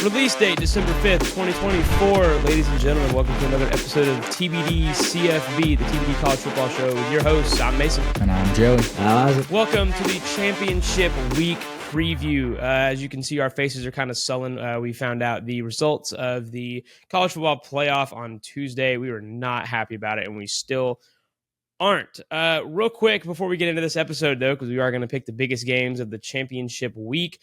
Release date, December 5th, 2024. Ladies and gentlemen, welcome to another episode of TBD CFB, the TBD College Football Show with your hosts. I'm Mason. And I'm Joey. Welcome to the Championship Week preview. As you can see, our faces are kind of sullen. We found out the results of the college football playoff on Tuesday. We were not happy about it, and we still aren't. Real quick, before we get into this episode, though, because we are going to pick the biggest games of the championship week,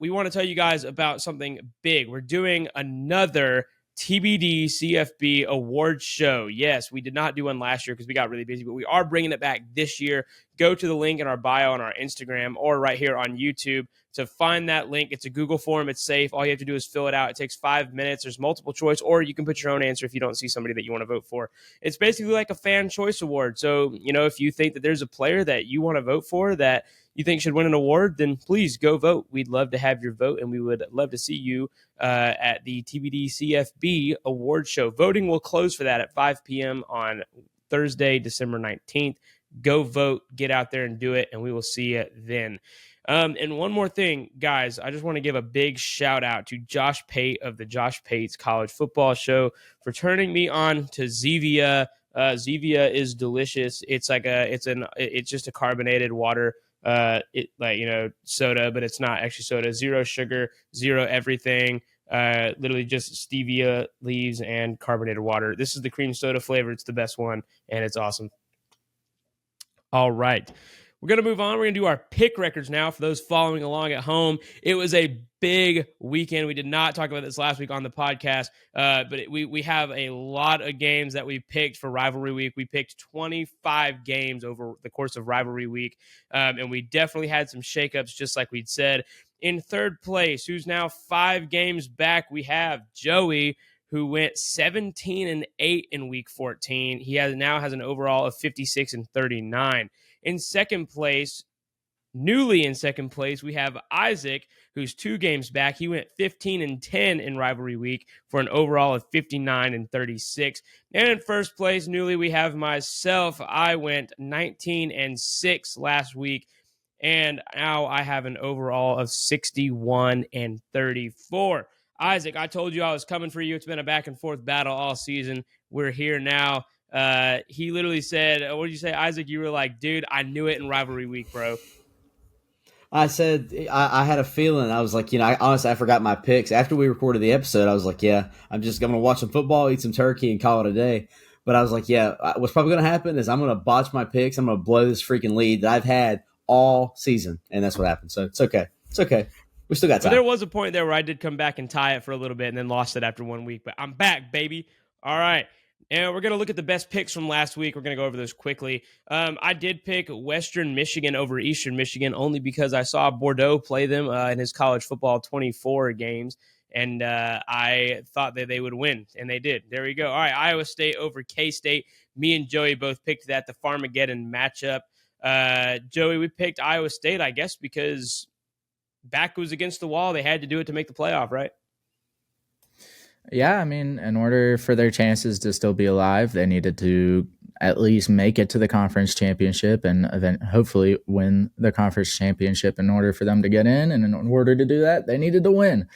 we want to tell you guys about something big. We're doing another TBD CFB award show. Yes, we did not do one last year because we got really busy, but we are bringing it back this year. Go to the link in our bio on our Instagram or right here on YouTube to find that link. It's a Google form. It's safe. All you have to do is fill it out. It takes 5 minutes. There's multiple choice, or you can put your own answer if you don't see somebody that you want to vote for. It's basically like a fan choice award. So, if you think that there's a player that you want to vote for that you think should win an award, then please go vote. We'd love to have your vote, and we would love to see you at the TBD CFB award show. Voting will close for that at 5 p.m. on Thursday, December 19th. Go vote, get out there and do it, and we will see you then. And one more thing, guys, I just want to give a big shout out to Josh Pate of the Josh Pate's College Football Show for turning me on to Zevia. Zevia is delicious. It's it's just a carbonated water, soda, but it's not actually soda. Zero sugar, zero everything. Literally just stevia leaves and carbonated water. This is the cream soda flavor. It's the best one, and it's awesome. All right. We're going to move on. We're going to do our pick records now for those following along at home. It was a big weekend. We did not talk about this last week on the podcast, but we have a lot of games that we picked for Rivalry Week. We picked 25 games over the course of Rivalry Week, and we definitely had some shakeups, just like we'd said. In third place, who's now 5 games back, we have Joey, who went 17-8 in Week 14. He now has an overall of 56-39. In second place, newly in second place, we have Isaac, who's 2 games back. He went 15-10 in Rivalry Week for an overall of 59-36. And in first place, newly, we have myself. I went 19-6 last week, and now I have an overall of 61-34. Isaac, I told you I was coming for you. It's been a back-and-forth battle all season. We're here now. He literally said, what did you say, Isaac? You were like, dude, I knew it in Rivalry Week, bro. I said, I had a feeling. I was like, I forgot my picks. After we recorded the episode, I was like, yeah, I'm going to watch some football, eat some turkey, and call it a day. But I was like, yeah, what's probably going to happen is I'm going to botch my picks. I'm going to blow this freaking lead that I've had all season. And that's what happened. So it's okay. It's okay. We still got time. But there was a point there where I did come back and tie it for a little bit and then lost it after 1 week. But I'm back, baby. All right. And we're going to look at the best picks from last week. We're going to go over those quickly. I did pick Western Michigan over Eastern Michigan only because I saw Bordeaux play them in his college football 24 games, and I thought that they would win, and they did. There we go. All right, Iowa State over K-State. Me and Joey both picked that, the Farmageddon matchup. Joey, we picked Iowa State, I guess, because back was against the wall. They had to do it to make the playoff, right? Yeah, I mean, in order for their chances to still be alive, they needed to at least make it to the conference championship and then hopefully win the conference championship in order for them to get in. And in order to do that, they needed to win.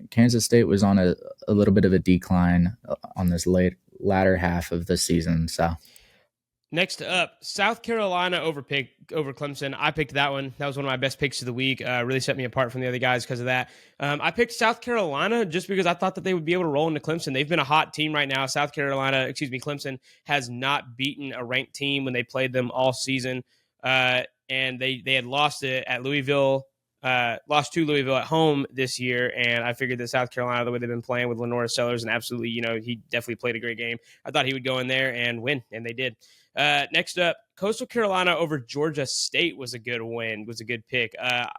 Kansas State was on a little bit of a decline on this latter half of the season. So next up, South Carolina over Clemson. I picked that one. That was one of my best picks of the week. Really set me apart from the other guys because of that. I picked South Carolina just because I thought that they would be able to roll into Clemson. They've been a hot team right now. Clemson has not beaten a ranked team when they played them all season. And they had lost it at Louisville. Lost to Louisville at home this year, and I figured that South Carolina, the way they've been playing with Lenora Sellers, and absolutely, he definitely played a great game. I thought he would go in there and win, and they did. Next up, Coastal Carolina over Georgia State was a good win, was a good pick.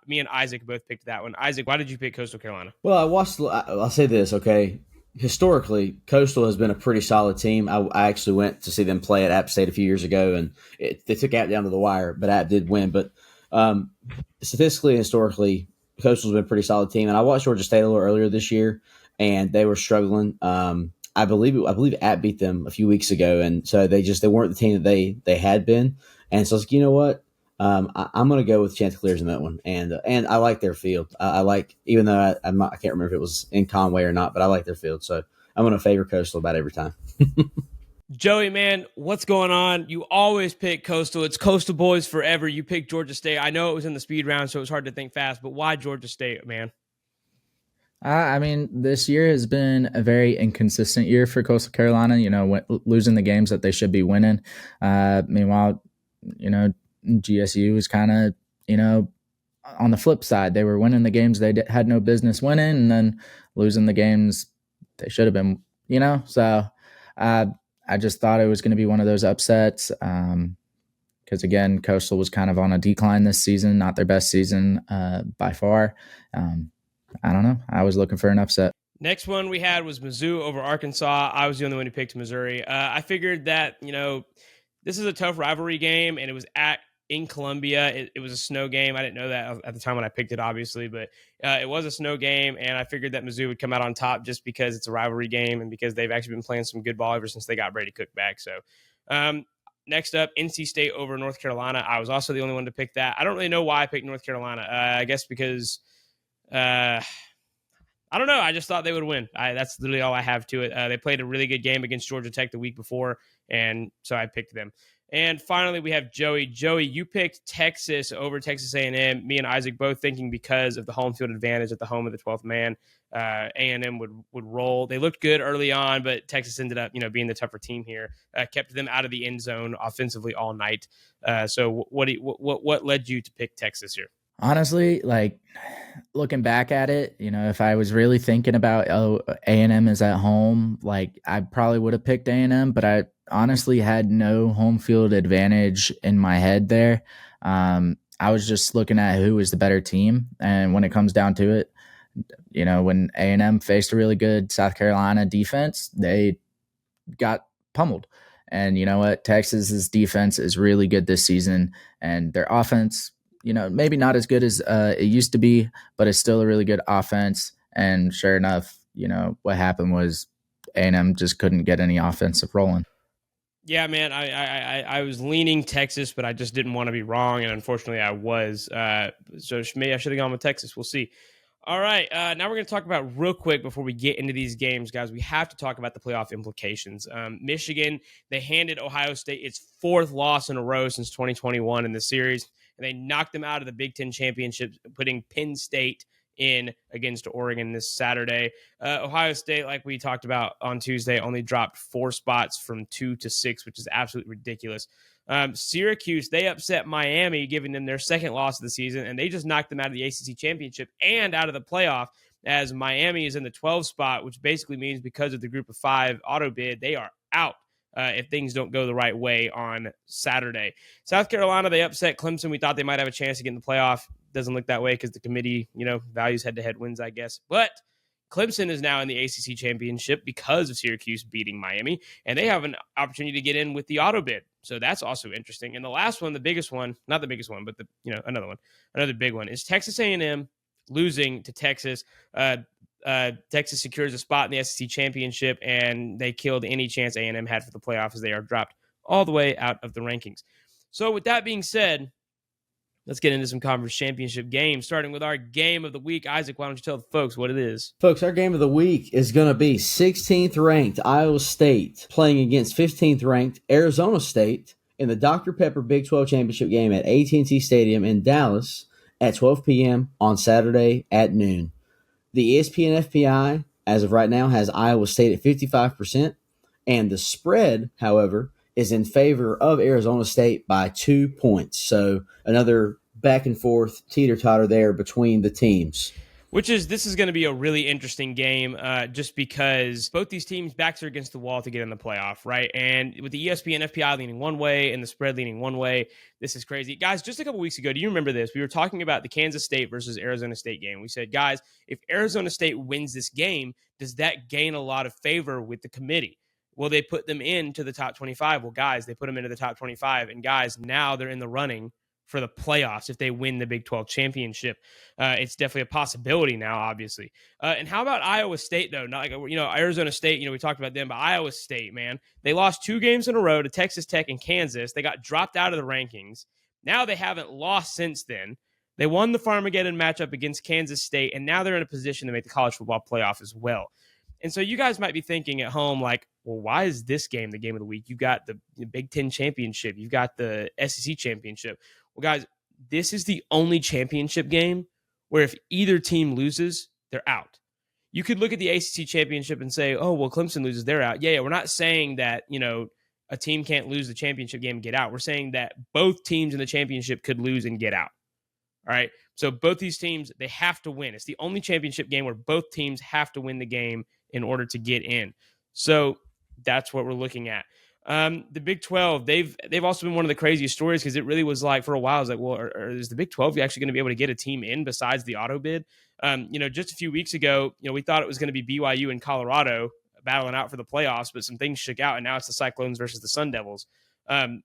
Me and Isaac both picked that one. Isaac, why did you pick Coastal Carolina? Well, I'll say this, okay? Historically, Coastal has been a pretty solid team. I actually went to see them play at App State a few years ago, and they took App down to the wire, but App did win. But statistically and historically, Coastal's been a pretty solid team. And I watched Georgia State a little earlier this year, and they were struggling. I believe App beat them a few weeks ago, and so they weren't the team that they had been. And so I was like, you know what? I'm going to go with Chanticleers in that one, and I like their field. I like, even though I can't remember if it was in Conway or not, but I like their field, so I'm going to favor Coastal about every time. Joey, man, what's going on? You always pick Coastal. It's Coastal boys forever. You picked Georgia State. I know it was in the speed round, so it was hard to think fast, but why Georgia State, man? I mean, this year has been a very inconsistent year for Coastal Carolina, losing the games that they should be winning. Meanwhile, GSU was kind of, on the flip side. They were winning the games they had no business winning, and then losing the games they should have been, So I just thought it was going to be one of those upsets because, again, Coastal was kind of on a decline this season, not their best season by far. I don't know. I was looking for an upset. Next one we had was Mizzou over Arkansas. I was the only one who picked Missouri. I figured that, this is a tough rivalry game, and it was in Columbia. It was a snow game. I didn't know that at the time when I picked it, obviously, but it was a snow game, and I figured that Mizzou would come out on top just because it's a rivalry game and because they've actually been playing some good ball ever since they got Brady Cook back. So next up, NC State over North Carolina. I was also the only one to pick that. I don't really know why I picked North Carolina. I guess because I don't know. I just thought they would win. That's literally all I have to it. They played a really good game against Georgia Tech the week before, and so I picked them. And finally, we have Joey. Joey, you picked Texas over Texas A&M. Me and Isaac both thinking because of the home field advantage at the home of the 12th man, A&M would roll. They looked good early on, but Texas ended up, being the tougher team here. Kept them out of the end zone offensively all night. So what led you to pick Texas here? Honestly, looking back at it, if I was really thinking about, A&M is at home, I probably would have picked A&M, but I honestly had no home field advantage in my head there. I was just looking at who was the better team. And when it comes down to it, when A&M faced a really good South Carolina defense, they got pummeled. And you know what? Texas's defense is really good this season, and their offense, maybe not as good as it used to be, but it's still a really good offense. And sure enough, what happened was A&M just couldn't get any offensive rolling. Yeah, man, I was leaning Texas, but I just didn't want to be wrong, and unfortunately I was. So maybe I should have gone with Texas. We'll see. All right, now we're going to talk about real quick before we get into these games, guys. We have to talk about the playoff implications. Michigan, they handed Ohio State its fourth loss in a row since 2021 in the series, and they knocked them out of the Big Ten championship, putting Penn State in against Oregon this Saturday. Ohio State, like we talked about on Tuesday, only dropped 4 spots from 2 to 6, which is absolutely ridiculous. Syracuse, they upset Miami, giving them their second loss of the season, and they just knocked them out of the ACC championship and out of the playoff, as Miami is in the 12th spot, which basically means because of the group of 5 auto bid, they are out if things don't go the right way on Saturday. South Carolina, they upset Clemson. We thought they might have a chance to get in the playoff. Doesn't look that way because the committee, values head-to-head wins, I guess. But Clemson is now in the ACC championship because of Syracuse beating Miami, and they have an opportunity to get in with the auto bid. So that's also interesting. And the last one, the biggest one, not the biggest one, but another big one is Texas A&M losing to Texas. Texas secures a spot in the SEC championship, and they killed any chance A&M had for the playoffs as they are dropped all the way out of the rankings. So with that being said, let's get into some conference championship games, starting with our game of the week. Isaac, why don't you tell the folks what it is? Folks, our game of the week is going to be 16th ranked Iowa State playing against 15th ranked Arizona State in the Dr. Pepper Big 12 Championship game at AT&T Stadium in Dallas at 12 p.m. on Saturday at noon. The ESPN FPI, as of right now, has Iowa State at 55%, and the spread, however, is in favor of Arizona State by 2 points. So another back and forth teeter-totter there between the teams. This is going to be a really interesting game just because both these teams' backs are against the wall to get in the playoff, right? And with the ESPN FPI leaning one way and the spread leaning one way, this is crazy. Guys, just a couple weeks ago, do you remember this? We were talking about the Kansas State versus Arizona State game. We said, guys, if Arizona State wins this game, does that gain a lot of favor with the committee? Will they put them into the top 25? Well, guys, they put them into the top 25. And guys, now they're in the running for the playoffs if they win the Big 12 championship. It's definitely a possibility now, obviously. And how about Iowa State, though? Not Arizona State, we talked about them, but Iowa State, man, they lost 2 games in a row to Texas Tech and Kansas. They got dropped out of the rankings. Now they haven't lost since then. They won the Farmageddon matchup against Kansas State, and now they're in a position to make the college football playoff as well. And so you guys might be thinking at home, like, well, why is this game the game of the week? You got the Big Ten championship. You've got the SEC championship. Well, guys, this is the only championship game where if either team loses, they're out. You could look at the ACC championship and say, oh, well, Clemson loses, they're out. Yeah, we're not saying that, a team can't lose the championship game and get out. We're saying that both teams in the championship could lose and get out. All right. So both these teams, they have to win. It's the only championship game where both teams have to win the game in order to get in. So that's what we're looking at. The Big 12, they've also been one of the craziest stories because it really was like for a while, I was like, well, is the Big 12 actually going to be able to get a team in besides the auto bid? Just a few weeks ago, we thought it was going to be BYU and Colorado battling out for the playoffs, but some things shook out, and now it's the Cyclones versus the Sun Devils,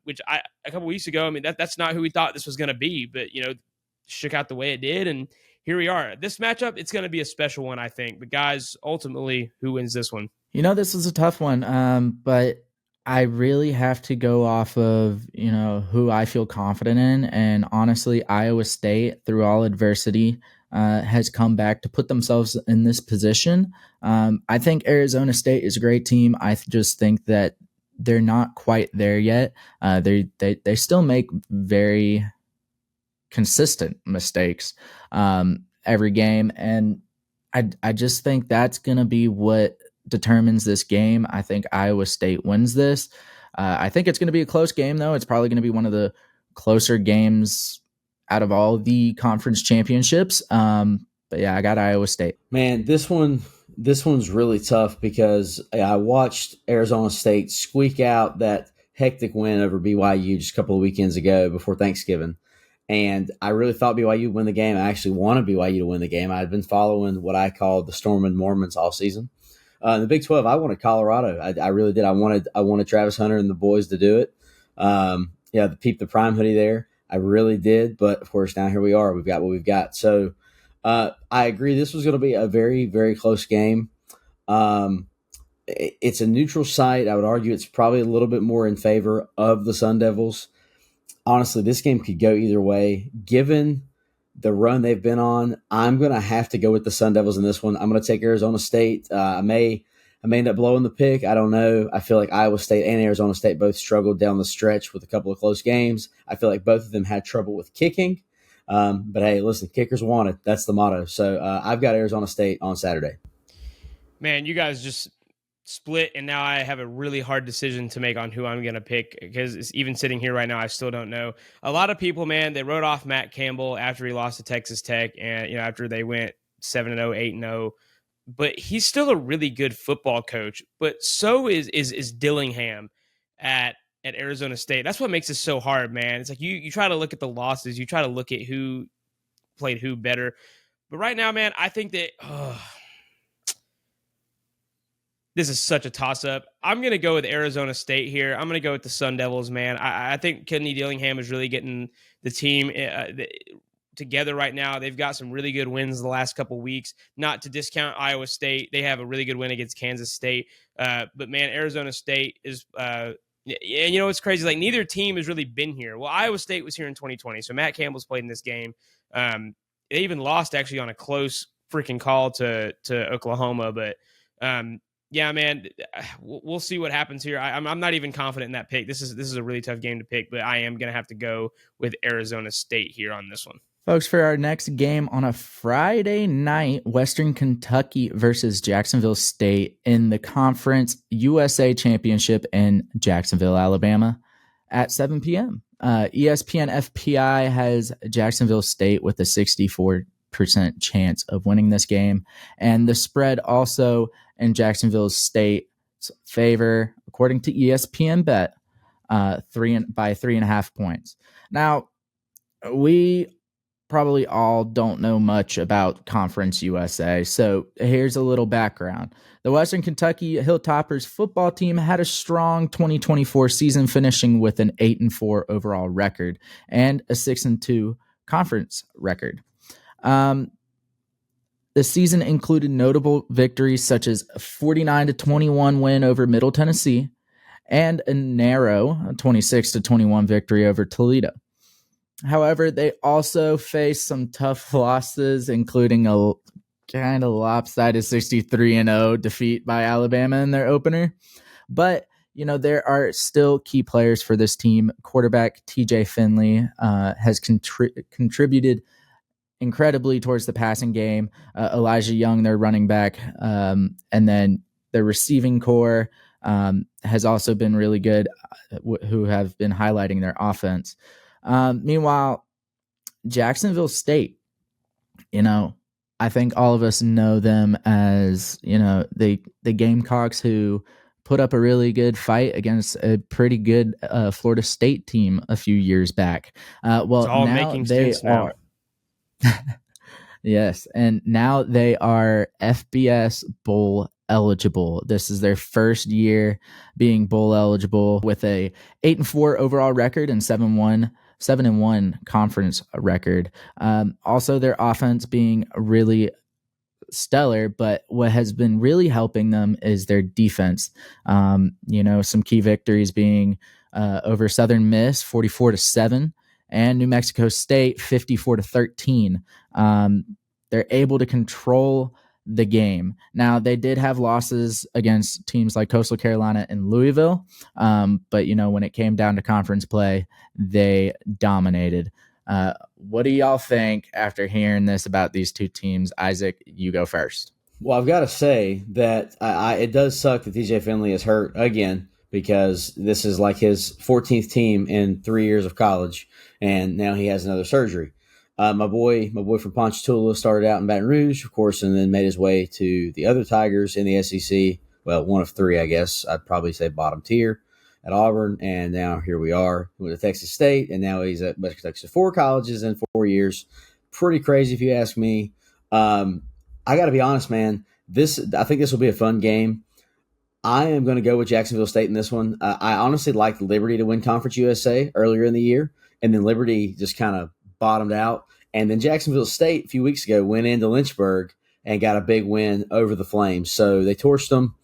which a couple weeks ago, that's not who we thought this was going to be, but, shook out the way it did, and here we are. This matchup, it's going to be a special one, I think. But guys, ultimately, who wins this one? This is a tough one, but I really have to go off of, who I feel confident in. And honestly, Iowa State, through all adversity, has come back to put themselves in this position. I think Arizona State is a great team. I just think that they're not quite there yet. They still make very consistent mistakes every game, and I just think that's going to be what determines this game. I think Iowa State wins this. I think it's going to be a close game, though. It's probably going to be one of the closer games out of all the conference championships. But yeah, I got Iowa State. Man, this one's really tough because I watched Arizona State squeak out that hectic win over BYU just a couple of weekends ago before Thanksgiving. And I really thought BYU would win the game. I actually wanted BYU to win the game. I had been following what I called the Storm and Mormons all season. In the Big 12, I wanted Colorado. I really did. I wanted Travis Hunter and the boys to do it. The Peep the Prime hoodie there. I really did. But, of course, now here we are. We've got what we've got. So I agree. This was going to be a very, very close game. It's a neutral site. I would argue it's probably a little bit more in favor of the Sun Devils. Honestly, this game could go either way. Given the run they've been on, I'm going to have to go with the Sun Devils in this one. I'm going to take Arizona State. I may end up blowing the pick. I don't know. I feel like Iowa State and Arizona State both struggled down the stretch with a couple of close games. I feel like both of them had trouble with kicking. But, hey, listen, kickers wanted. That's the motto. So I've got Arizona State on Saturday. Man, you guys just split, and now I have a really hard decision to make on who I'm going to pick because even sitting here right now, I still don't know. A lot of people, man, they wrote off Matt Campbell after he lost to Texas Tech and, after they went 7-0, 8-0. But he's still a really good football coach. But so is Dillingham at Arizona State. That's what makes it so hard, man. It's like you try to look at the losses. You try to look at who played who better. But right now, man, I think that this is such a toss-up. I'm going to go with Arizona State here. I'm going to go with the Sun Devils, man. I think Kenny Dillingham is really getting the team together right now. They've got some really good wins the last couple weeks. Not to discount Iowa State. They have a really good win against Kansas State. But, man, Arizona State is and it's crazy. Like, neither team has really been here. Well, Iowa State was here in 2020, so Matt Campbell's played in this game. They even lost, actually, on a close freaking call to Oklahoma. But, yeah, man, we'll see what happens here. I'm not even confident in that pick. This is a really tough game to pick, but I am going to have to go with Arizona State here on this one. Folks, for our next game on a Friday night, Western Kentucky versus Jacksonville State in the Conference USA Championship in Jacksonville, Alabama at 7 p.m. ESPN FPI has Jacksonville State with a 64% chance of winning this game. And the spread also in Jacksonville State's favor, according to ESPN Bet, by 3.5 points. Now, we probably all don't know much about Conference USA, so here's a little background. The Western Kentucky Hilltoppers football team had a strong 2024 season, finishing with an 8-4 overall record and a 6-2 conference record. The season included notable victories such as a 49-21 win over Middle Tennessee and a narrow 26-21 victory over Toledo. However, they also faced some tough losses, including a kind of lopsided 63-0 defeat by Alabama in their opener. But there are still key players for this team. Quarterback TJ Finley has contributed incredibly towards the passing game. Elijah Young, their running back, and then the receiving core has also been really good, who have been highlighting their offense. Meanwhile, Jacksonville State, I think all of us know them as, the Gamecocks who put up a really good fight against a pretty good Florida State team a few years back. Well, It's all now making they sense now. are. Yes, and now they are FBS Bowl eligible. This is their first year being bowl eligible with a 8-4 overall record and 7-1 conference record. Also, their offense being really stellar, but what has been really helping them is their defense. Some key victories being over Southern Miss 44-7 and New Mexico State 54-13. They're able to control the game. Now, they did have losses against teams like Coastal Carolina and Louisville, but when it came down to conference play, they dominated. What do y'all think after hearing this about these two teams? Isaac, you go first. Well, I've got to say that it does suck that TJ Finley is hurt again, because this is like his 14th team in 3 years of college, and now he has another surgery. My boy from Ponchatoula started out in Baton Rouge, of course, and then made his way to the other Tigers in the SEC. Well, one of three, I guess. I'd probably say bottom tier at Auburn, and now here we are. He went to Texas State, and now he's at West Texas. 4 colleges in 4 years. Pretty crazy if you ask me. I got to be honest, man. I think this will be a fun game. I am going to go with Jacksonville State in this one. I honestly liked Liberty to win Conference USA earlier in the year, and then Liberty just kind of bottomed out. And then Jacksonville State a few weeks ago went into Lynchburg and got a big win over the Flames. So they torched them.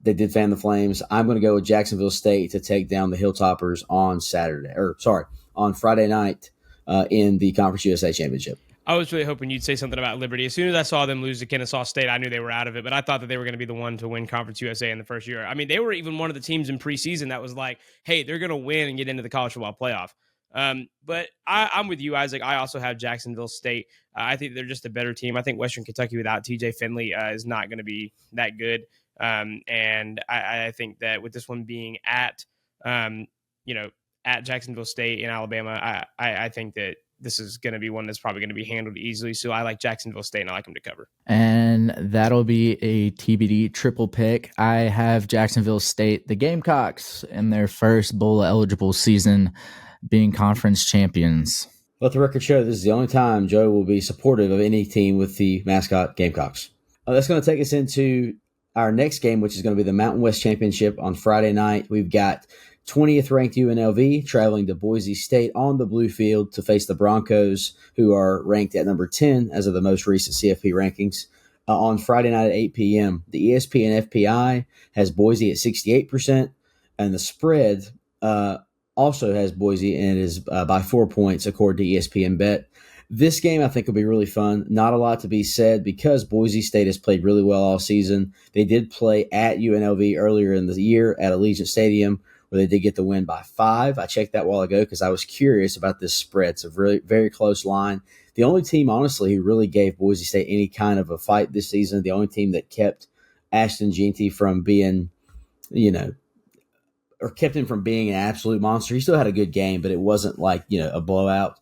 They did fan the Flames. I'm going to go with Jacksonville State to take down the Hilltoppers on Friday night in the Conference USA Championship. I was really hoping you'd say something about Liberty. As soon as I saw them lose to Kennesaw State, I knew they were out of it, but I thought that they were going to be the one to win Conference USA in the first year. I mean, they were even one of the teams in preseason that was like, hey, they're going to win and get into the college football playoff. But I'm with you, Isaac. I also have Jacksonville State. I think they're just a better team. I think Western Kentucky without TJ Finley is not going to be that good. And I think that with this one being at Jacksonville State in Alabama, I think that this is going to be one that's probably going to be handled easily. So I like Jacksonville State, and I like them to cover. And that'll be a TBD triple pick. I have Jacksonville State, the Gamecocks, in their first bowl eligible season, being conference champions. Let the record show this is the only time Joe will be supportive of any team with the mascot Gamecocks. That's going to take us into our next game, which is going to be the Mountain West Championship on Friday night. We've got 20th ranked UNLV traveling to Boise State on the blue field to face the Broncos, who are ranked at number 10 as of the most recent CFP rankings. On Friday night at 8 p.m., the ESPN FPI has Boise at 68%, and the spread also has Boise and is by 4 points according to ESPN Bet. This game, I think, will be really fun. Not a lot to be said because Boise State has played really well all season. They did play at UNLV earlier in the year at Allegiant Stadium, where they did get the win by 5. I checked that a while ago because I was curious about this spread. It's a really very close line. The only team, honestly, who really gave Boise State any kind of a fight this season, the only team that kept Ashton Jeanty from being, or kept him from being an absolute monster. He still had a good game, but it wasn't like, a blowout.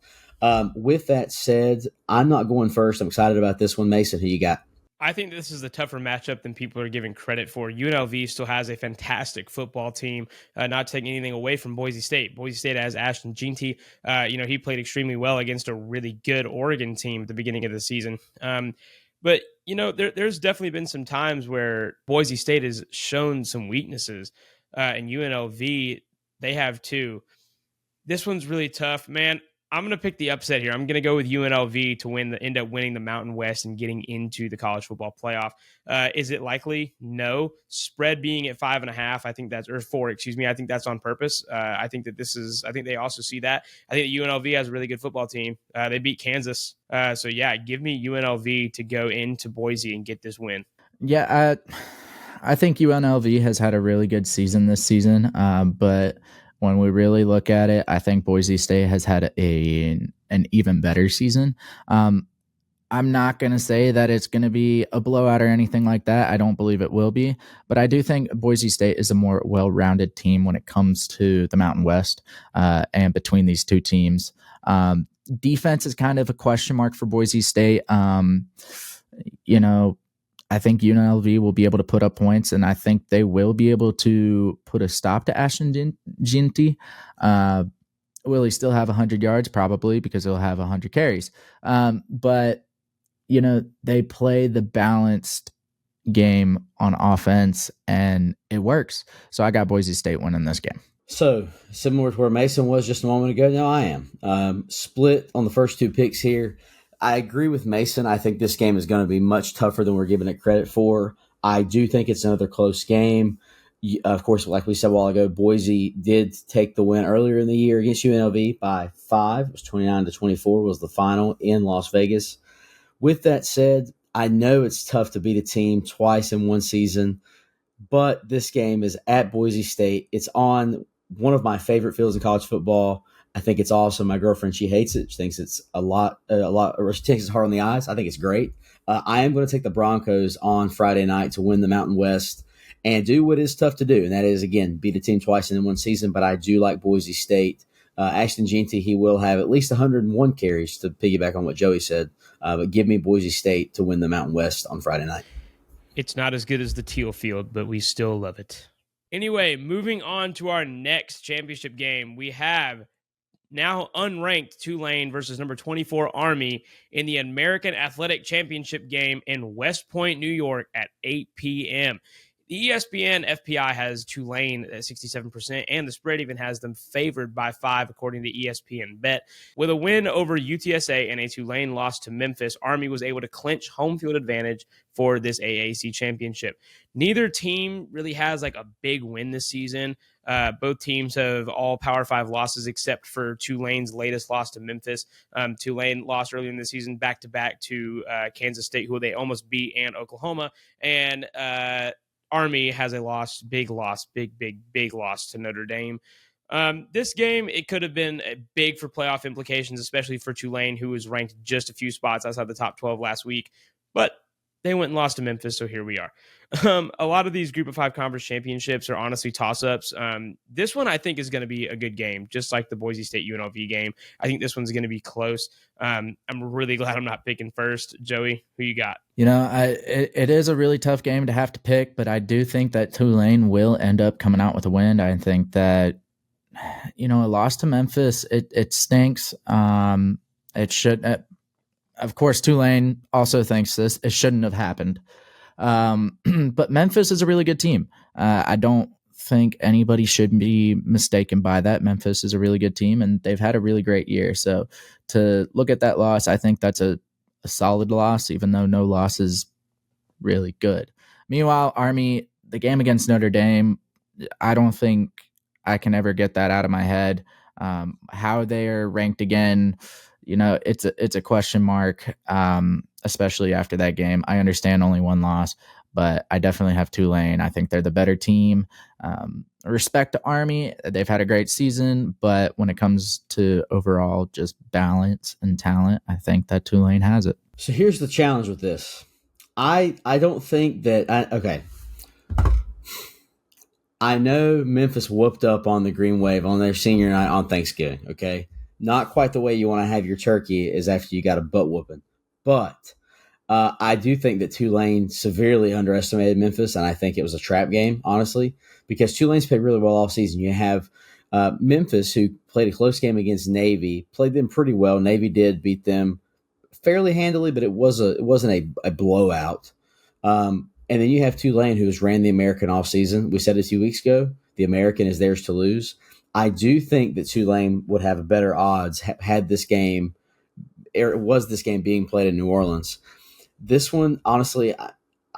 With that said, I'm not going first. I'm excited about this one. Mason, who you got? I think this is a tougher matchup than people are giving credit for. UNLV still has a fantastic football team, not taking anything away from Boise State. Boise State has Ashton Jeanty. He played extremely well against a really good Oregon team at the beginning of the season. But there's definitely been some times where Boise State has shown some weaknesses, and UNLV, they have too. This one's really tough, man. I'm going to pick the upset here. I'm going to go with UNLV to end up winning the Mountain West and getting into the college football playoff. Is it likely? No. Spread being at 5.5, I think that's, or 4, excuse me. I think that's on purpose. I think that I think they also see that. I think that UNLV has a really good football team. They beat Kansas. So yeah, give me UNLV to go into Boise and get this win. Yeah, I think UNLV has had a really good season this season, but when we really look at it, I think Boise State has had an even better season. I'm not going to say that it's going to be a blowout or anything like that. I don't believe it will be, but I do think Boise State is a more well-rounded team when it comes to the Mountain West, and between these two teams. Defense is kind of a question mark for Boise State. I think UNLV will be able to put up points, and I think they will be able to put a stop to Ashton Ginty. Will he still have 100 yards? Probably, because he'll have 100 carries. But, they play the balanced game on offense, and it works. So I got Boise State winning this game. So, similar to where Mason was just a moment ago, now I am. Split on the first two picks here. I agree with Mason. I think this game is going to be much tougher than we're giving it credit for. I do think it's another close game. Of course, like we said a while ago, Boise did take the win earlier in the year against UNLV by 5. It was 29-24 was the final in Las Vegas. With that said, I know it's tough to beat a team twice in one season, but this game is at Boise State. It's on one of my favorite fields in college football. I think it's awesome. My girlfriend, she hates it. She thinks it's or she thinks it's hard on the eyes. I think it's great. I am going to take the Broncos on Friday night to win the Mountain West and do what is tough to do, and that is, again, beat a team twice in one season, but I do like Boise State. Ashton Ginty, he will have at least 101 carries, to piggyback on what Joey said, but give me Boise State to win the Mountain West on Friday night. It's not as good as the teal field, but we still love it. Anyway, moving on to our next championship game, we have now unranked Tulane versus number 24 Army in the American Athletic Championship game in West Point, New York at 8 p.m. The ESPN FPI has Tulane at 67%, and the spread even has them favored by 5, according to ESPN Bet. With a win over UTSA and a Tulane loss to Memphis, Army was able to clinch home field advantage for this AAC championship. Neither team really has like a big win this season. Both teams have all Power 5 losses except for Tulane's latest loss to Memphis. Tulane lost earlier in the season back-to-back to Kansas State, who they almost beat, and Oklahoma. And Army has a big loss to Notre Dame. This game, it could have been big for playoff implications, especially for Tulane, who was ranked just a few spots outside the top 12 last week. But they went and lost to Memphis, so here we are. A lot of these Group of 5 conference championships are honestly toss-ups. This one, I think, is going to be a good game, just like the Boise State UNLV game. I think this one's going to be close. I'm really glad I'm not picking first. Joey, who you got? It is a really tough game to have to pick, but I do think that Tulane will end up coming out with a win. I think that, a loss to Memphis, it stinks. It should. Of course, Tulane also thinks this. It shouldn't have happened. But Memphis is a really good team. I don't think anybody should be mistaken by that. Memphis is a really good team, and they've had a really great year. So to look at that loss, I think that's a solid loss, even though no loss is really good. Meanwhile, Army, the game against Notre Dame, I don't think I can ever get that out of my head. How they're ranked again, it's a question mark, especially after that game. I understand only one loss, but I definitely have Tulane. I think they're the better team. Respect to Army. They've had a great season, but when it comes to overall just balance and talent, I think that Tulane has it. So here's the challenge with this. I don't think that okay. I know Memphis whooped up on the Green Wave on their senior night on Thanksgiving, okay? Not quite the way you want to have your turkey is after you got a butt whooping. But I do think that Tulane severely underestimated Memphis, and I think it was a trap game, honestly, because Tulane's played really well all season. You have Memphis, who played a close game against Navy, played them pretty well. Navy did beat them fairly handily, but it wasn't a blowout. And then you have Tulane, who has ran the American all season. We said it a few weeks ago. The American is theirs to lose. I do think that Tulane would have a better odds had this game, or was this game being played in New Orleans. This one, honestly,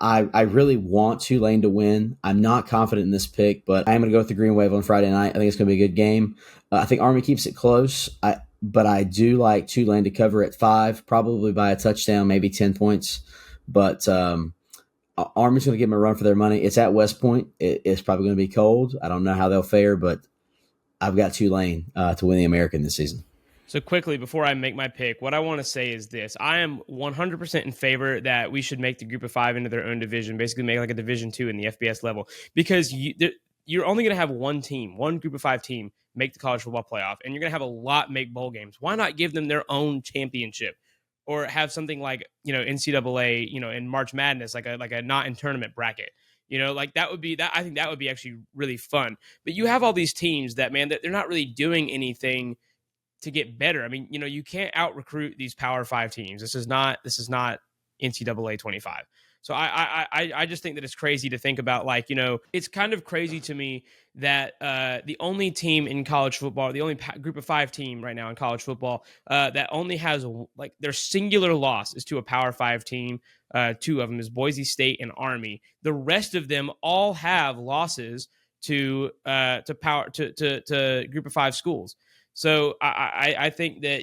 I really want Tulane to win. I'm not confident in this pick, but I am going to go with the Green Wave on Friday night. I think it's going to be a good game. I think Army keeps it close, but I do like Tulane to cover at 5, probably by a touchdown, maybe 10 points. But Army's going to give them a run for their money. It's at West Point. It's probably going to be cold. I don't know how they'll fare, but I've got Tulane to win the American this season. So quickly, before I make my pick, what I want to say is this. I am 100% in favor that we should make the group of 5 into their own division, basically make like a Division 2 in the FBS level, because you're only going to have one team, one group of 5 team make the college football playoff, and you're going to have a lot make bowl games. Why not give them their own championship, or have something like, NCAA, in March Madness, like a not in tournament bracket? Like that would be that. I think that would be actually really fun. But you have all these teams that, man, that they're not really doing anything to get better. I mean, you can't out recruit these Power 5 teams. This is not NCAA 25. So I just think that it's crazy to think about, it's kind of crazy to me that the only team in college football, the only group of 5 team right now in college football that only has their singular loss is to a Power 5 team. 2 of them is Boise State and Army. The rest of them all have losses to group of 5 schools. So I think that,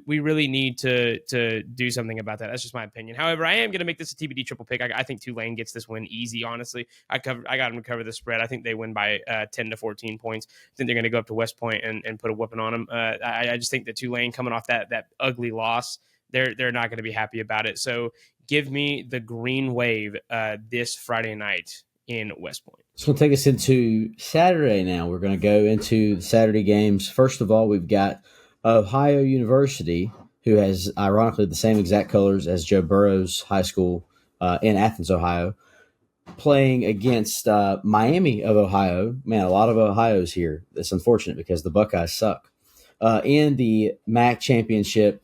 we really need to do something about that. That's just my opinion. However, I am going to make this a TBD triple pick. I think Tulane gets this win easy, honestly. I got them to cover the spread. I think they win by 10 to 14 points. I think they're going to go up to West Point and put a whooping on them. I just think that Tulane, coming off that ugly loss, they're not going to be happy about it. So give me the Green Wave this Friday night in West Point. It's going to take us into Saturday now. We're going to go into the Saturday games. First of all, we've got Ohio University, who has, ironically, the same exact colors as Joe Burrow's high school in Athens, Ohio, playing against Miami of Ohio. Man, a lot of Ohio's here. That's unfortunate because the Buckeyes suck. In the MAC championship,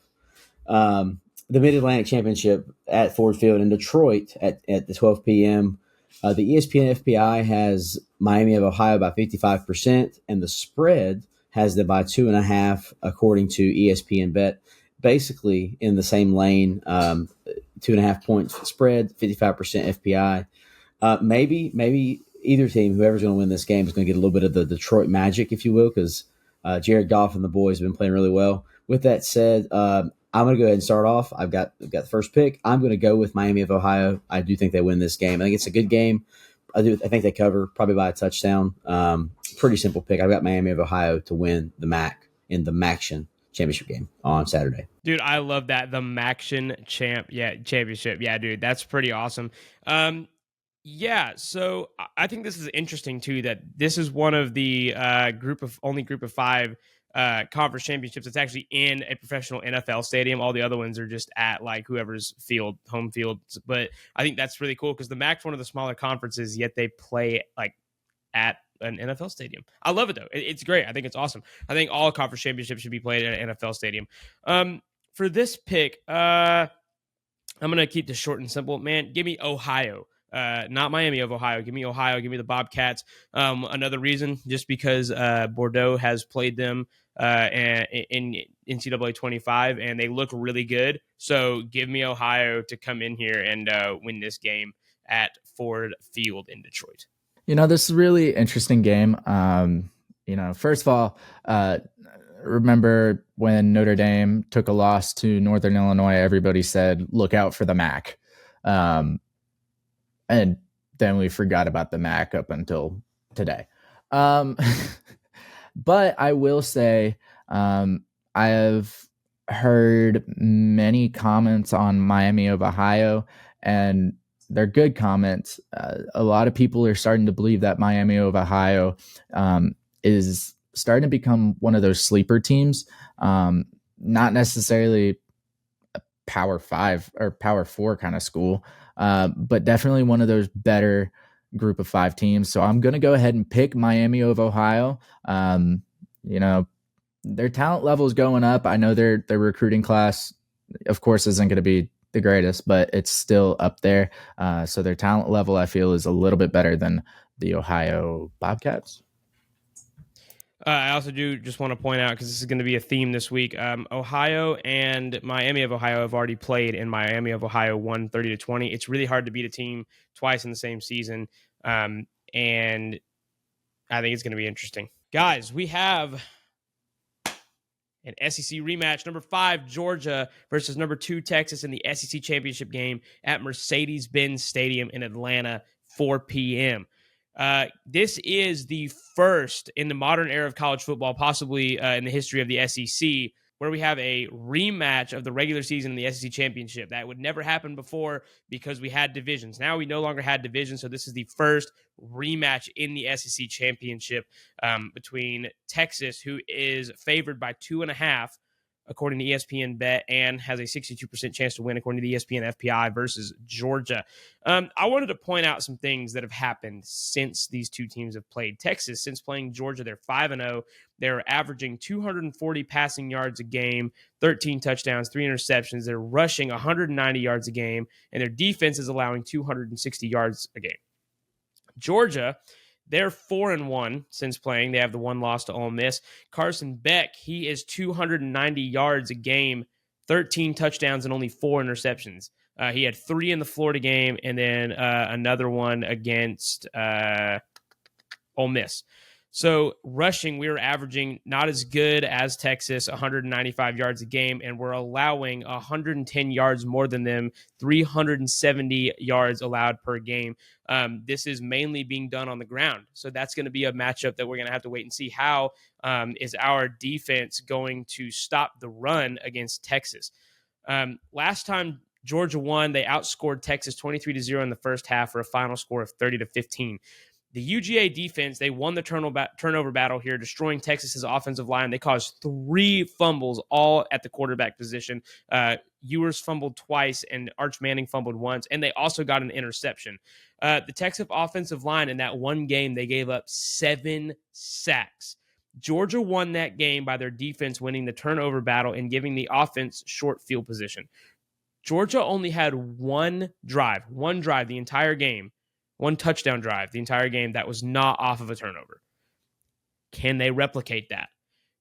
the Mid-Atlantic Championship at Ford Field in Detroit at the 12 p.m., the ESPN FPI has Miami of Ohio by 55%, and the spread has them by 2.5, according to ESPN Bet. Basically, in the same lane, 2.5 points spread, 55% FPI. Maybe either team, whoever's going to win this game, is going to get a little bit of the Detroit magic, if you will, because Jared Goff and the boys have been playing really well. With that said, I'm going to go ahead and start off. I've got the first pick. I'm going to go with Miami of Ohio. I do think they win this game. I think it's a good game. I think they cover probably by a touchdown. Pretty simple pick. I've got Miami of Ohio to win the MAC in the MACtion championship game on Saturday. Dude, I love that. The MACtion championship. Yeah, dude, that's pretty awesome. Yeah, so I think this is interesting too, that this is one of the group of 5 conference championships that's actually in a professional NFL stadium. All the other ones are just at whoever's home field. But I think that's really cool because the MAC's one of the smaller conferences, yet they play at an NFL stadium. I love it though. It's great. I think it's awesome. I think all conference championships should be played at an NFL stadium. For this pick, I'm gonna keep this short and simple. Man, give me Ohio. Not Miami of Ohio. Give me Ohio. Give me the Bobcats. Another reason, just because Bordeaux has played them in NCAA 25, and they look really good. So give me Ohio to come in here and win this game at Ford Field in Detroit. This is a really interesting game. First of all, remember when Notre Dame took a loss to Northern Illinois, everybody said, look out for the MAC. And then we forgot about the MAC up until today. But I will say, I have heard many comments on Miami of Ohio, and they're good comments. A lot of people are starting to believe that Miami of Ohio is starting to become one of those sleeper teams, not necessarily a Power 5 or Power 4 kind of school, but definitely one of those better group of 5 teams. So I'm going to go ahead and pick Miami of Ohio. Their talent level is going up. I know their recruiting class, of course, isn't going to be the greatest, but it's still up there. So their talent level, I feel, is a little bit better than the Ohio Bobcats. I also do just want to point out, because this is going to be a theme this week. Ohio and Miami of Ohio have already played, and Miami of Ohio won 30-20. It's really hard to beat a team twice in the same season, and I think it's going to be interesting. Guys, we have an SEC rematch. Number 5, Georgia versus number 2, Texas in the SEC championship game at Mercedes-Benz Stadium in Atlanta, 4 p.m. This is the first in the modern era of college football, possibly in the history of the SEC, where we have a rematch of the regular season in the SEC championship. That would never happen before because we had divisions. Now we no longer had divisions, so this is the first rematch in the SEC championship between Texas, who is favored by 2.5, according to ESPN Bet, and has a 62% chance to win, according to the ESPN FPI, versus Georgia. I wanted to point out some things that have happened since these two teams have played. Texas, since playing Georgia, they're 5-0. They're averaging 240 passing yards a game, 13 touchdowns, 3 interceptions. They're rushing 190 yards a game, and their defense is allowing 260 yards a game. Georgia, they're 4-1 since playing. They have the one loss to Ole Miss. Carson Beck, he is 290 yards a game, 13 touchdowns, and only 4 interceptions. He had 3 in the Florida game, and then another one against Ole Miss. So rushing, we were averaging not as good as Texas, 195 yards a game, and we're allowing 110 yards more than them, 370 yards allowed per game. This is mainly being done on the ground. So that's going to be a matchup that we're going to have to wait and see. How is our defense going to stop the run against Texas? Last time Georgia won, they outscored Texas 23-0 in the first half for a final score of 30-15. The UGA defense, they won the turnover battle here, destroying Texas's offensive line. They caused 3 fumbles, all at the quarterback position. Ewers fumbled twice, and Arch Manning fumbled once, and they also got an interception. The Texas offensive line, in that one game, they gave up 7 sacks. Georgia won that game by their defense winning the turnover battle and giving the offense short field position. Georgia only had one drive the entire game, one touchdown drive the entire game that was not off of a turnover. Can they replicate that?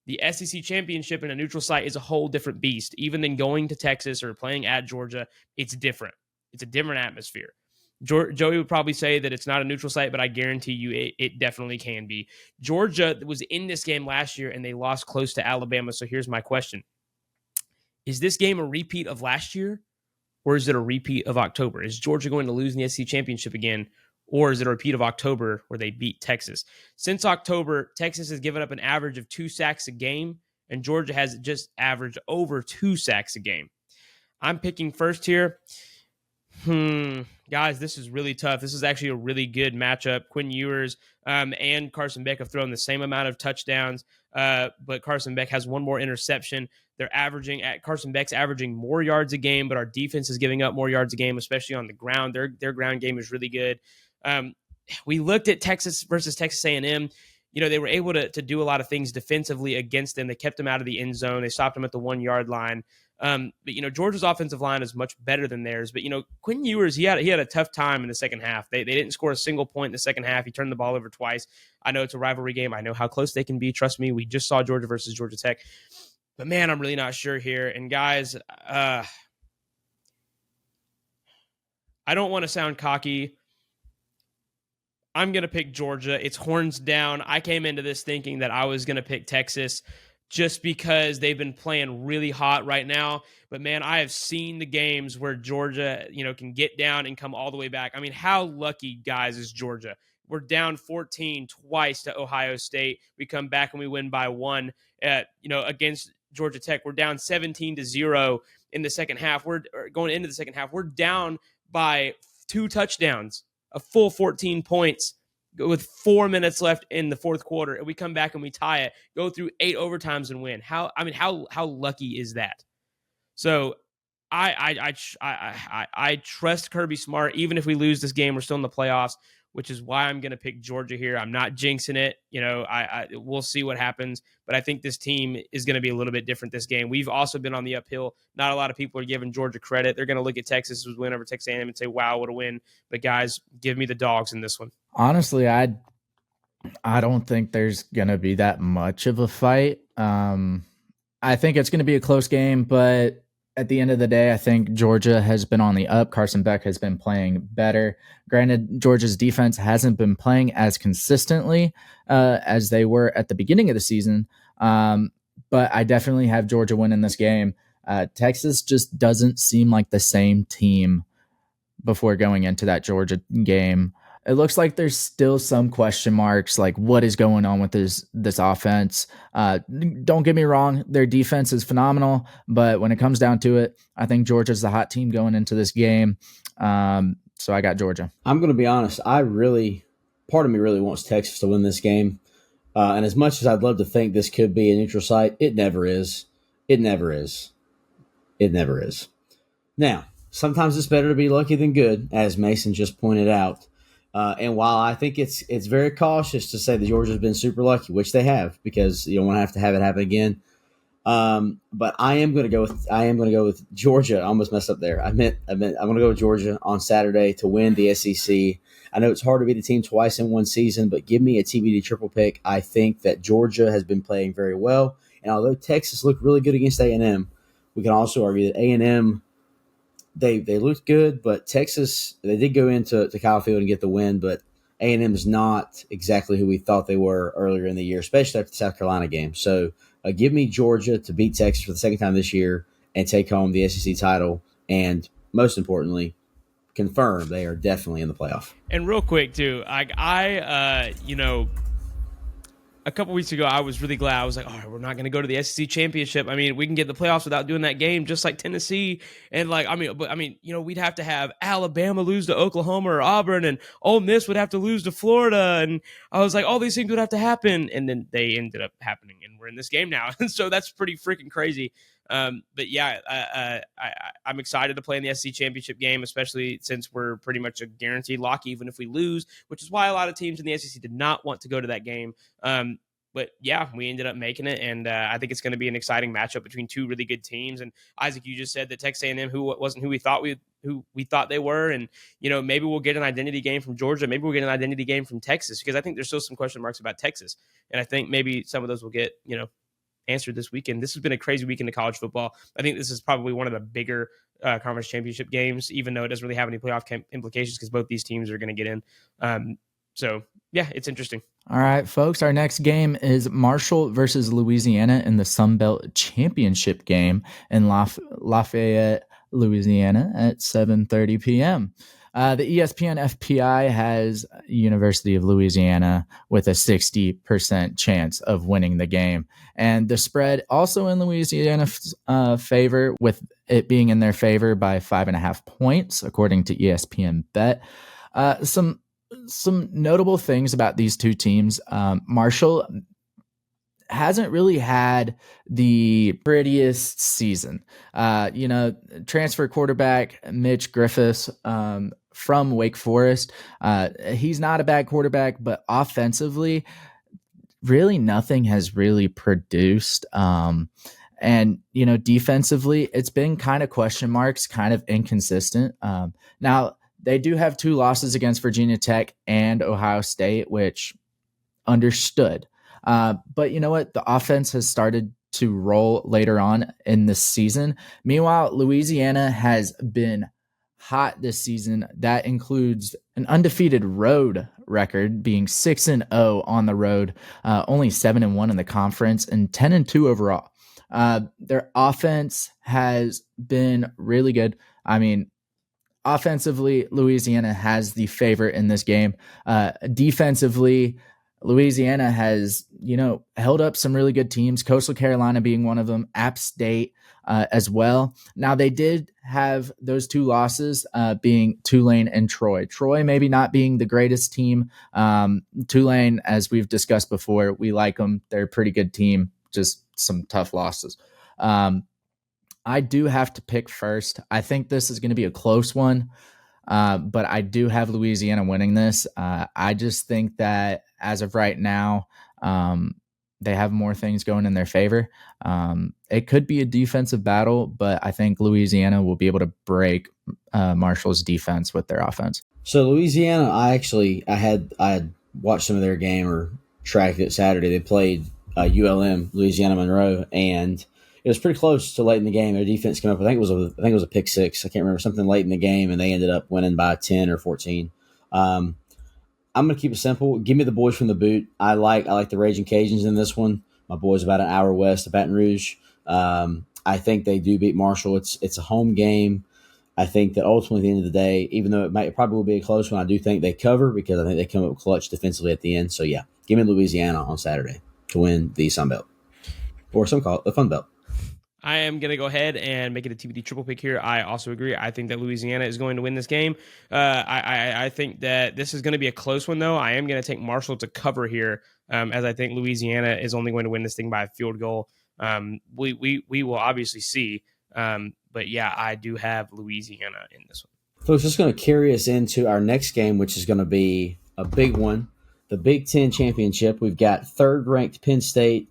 The SEC championship in a neutral site is a whole different beast. Even than going to Texas or playing at Georgia, it's different. It's a different atmosphere. Joey would probably say that it's not a neutral site, but I guarantee you it definitely can be. Georgia was in this game last year, and they lost close to Alabama. So here's my question. Is this game a repeat of last year, or is it a repeat of October? Is Georgia going to lose in the SEC championship again, or is it a repeat of October where they beat Texas? Since October, Texas has given up an average of 2 sacks a game, and Georgia has just averaged over 2 sacks a game. I'm picking first here. Guys, this is really tough. This is actually a really good matchup. Quinn Ewers and Carson Beck have thrown the same amount of touchdowns, but Carson Beck has one more interception. Carson Beck's averaging more yards a game, but our defense is giving up more yards a game, especially on the ground. Their ground game is really good. We looked at Texas versus Texas A&M. They were able to do a lot of things defensively against them. They kept them out of the end zone. They stopped them at the 1-yard line. But Georgia's offensive line is much better than theirs. But Quinn Ewers, he had a tough time in the second half. They didn't score a single point in the second half. He turned the ball over twice. I know it's a rivalry game. I know how close they can be. Trust me, we just saw Georgia versus Georgia Tech. But man, I'm really not sure here. And guys, I don't want to sound cocky. I'm going to pick Georgia. It's horns down. I came into this thinking that I was going to pick Texas just because they've been playing really hot right now. But man, I have seen the games where Georgia, can get down and come all the way back. I mean, how lucky, guys, is Georgia? We're down 14 twice to Ohio State. We come back and we win by 1 against Georgia Tech. We're down 17-0 in the second half. We're going into the second half. We're down by 2 touchdowns, a full 14 points with 4 minutes left in the fourth quarter, and we come back and we tie it, go through 8 overtimes and win. How lucky is that? So I trust Kirby Smart. Even if we lose this game, we're still in the playoffs, which is why I'm going to pick Georgia here. I'm not jinxing it. We'll see what happens, but I think this team is going to be a little bit different this game. We've also been on the uphill. Not a lot of people are giving Georgia credit. They're going to look at Texas' win over Texas A&M and say, wow, what a win. But guys, give me the dogs in this one. Honestly, I I don't think there's going to be that much of a fight. I think it's going to be a close game, but at the end of the day, I think Georgia has been on the up. Carson Beck has been playing better. Granted, Georgia's defense hasn't been playing as consistently as they were at the beginning of the season, but I definitely have Georgia winning this game. Texas just doesn't seem like the same team before going into that Georgia game. It looks like there's still some question marks, like what is going on with this offense. Don't get me wrong, their defense is phenomenal, but when it comes down to it, I think Georgia's the hot team going into this game. So I got Georgia. I'm going to be honest. Part of me really wants Texas to win this game. And as much as I'd love to think this could be a neutral site, it never is. It never is. It never is. Now, sometimes it's better to be lucky than good, as Mason just pointed out. And while I think it's very cautious to say that Georgia's been super lucky, which they have, because you don't want to have it happen again. But I am going to go with Georgia. I almost messed up there. I'm going to go with Georgia on Saturday to win the SEC. I know it's hard to beat a team twice in one season, but give me a TBD triple pick. I think that Georgia has been playing very well, and although Texas looked really good against A&M, we can also argue that A&M they looked good, but Texas, they did go into Kyle Field and get the win, but A&M is not exactly who we thought they were earlier in the year, especially after the South Carolina game. So give me Georgia to beat Texas for the second time this year and take home the SEC title, and most importantly, confirm they are definitely in the playoff. And real quick too, a couple weeks ago, I was really glad. I was like, all right, we're not going to go to the SEC championship. I mean, we can get the playoffs without doing that game, just like Tennessee. And we'd have to have Alabama lose to Oklahoma or Auburn, and Ole Miss would have to lose to Florida. And I was like, all these things would have to happen. And then they ended up happening, and we're in this game now. And so that's pretty freaking crazy. But yeah, I'm excited to play in the SEC championship game, especially since we're pretty much a guaranteed lock, even if we lose, which is why a lot of teams in the SEC did not want to go to that game. But yeah, we ended up making it, and I think it's going to be an exciting matchup between two really good teams. And Isaac, you just said that Texas A&M wasn't who we thought they were, and maybe we'll get an identity game from Georgia, maybe we'll get an identity game from Texas, because I think there's still some question marks about Texas, and I think maybe some of those will get answered this weekend. This has been a crazy weekend of college football. I think this is probably one of the bigger conference championship games, even though it doesn't really have any playoff implications because both these teams are going to get in. So yeah, it's interesting. All right, folks, our next game is Marshall versus Louisiana in the Sun Belt Championship game in Lafayette, Louisiana at 7:30 p.m. The ESPN FPI has University of Louisiana with a 60% chance of winning the game. And the spread also in Louisiana's favor, with it being in their favor by 5.5 points, according to ESPN Bet. Some notable things about these two teams. Marshall hasn't really had the prettiest season. Transfer quarterback Mitch Griffiths from Wake Forest. He's not a bad quarterback, but offensively, really nothing has really produced. And defensively, it's been kind of question marks, kind of inconsistent. Now, they do have 2 losses against Virginia Tech and Ohio State, which understood. But you know what? The offense has started to roll later on in this season. Meanwhile, Louisiana has been hot this season. That includes an undefeated road record, being 6-0 on the road, only 7-1 in the conference, and 10-2 overall. Their offense has been really good. I mean, offensively, Louisiana has the favor in this game. Defensively, Louisiana has, held up some really good teams, Coastal Carolina being one of them, App State as well. Now, they did have those 2 losses being Tulane and Troy. Troy maybe not being the greatest team. Tulane, as we've discussed before, we like them. They're a pretty good team, just some tough losses. I do have to pick first. I think this is going to be a close one, but I do have Louisiana winning this. I just think that as of right now, they have more things going in their favor. It could be a defensive battle, but I think Louisiana will be able to break Marshall's defense with their offense. So Louisiana, I had watched some of their game or tracked it Saturday. They played ULM, Louisiana Monroe, and it was pretty close to late in the game. Their defense came up. I think it was a pick six. I can't remember, something late in the game, and they ended up winning by 10 or 14. I'm going to keep it simple. Give me the boys from the boot. I like the Raging Cajuns in this one. My boys about an hour west of Baton Rouge. I think they do beat Marshall. It's a home game. I think that ultimately, at the end of the day, even though it probably will be a close one, I do think they cover because I think they come up clutch defensively at the end. So, yeah, give me Louisiana on Saturday to win the Sun Belt, or some call it the Fun Belt. I am going to go ahead and make it a TBD triple pick here. I also agree. I think that Louisiana is going to win this game. I think that this is going to be a close one, though. I am going to take Marshall to cover here, as I think Louisiana is only going to win this thing by a field goal. We will obviously see. But yeah, I do have Louisiana in this one. Folks, it's going to carry us into our next game, which is going to be a big one. The Big Ten Championship. We've got third-ranked Penn State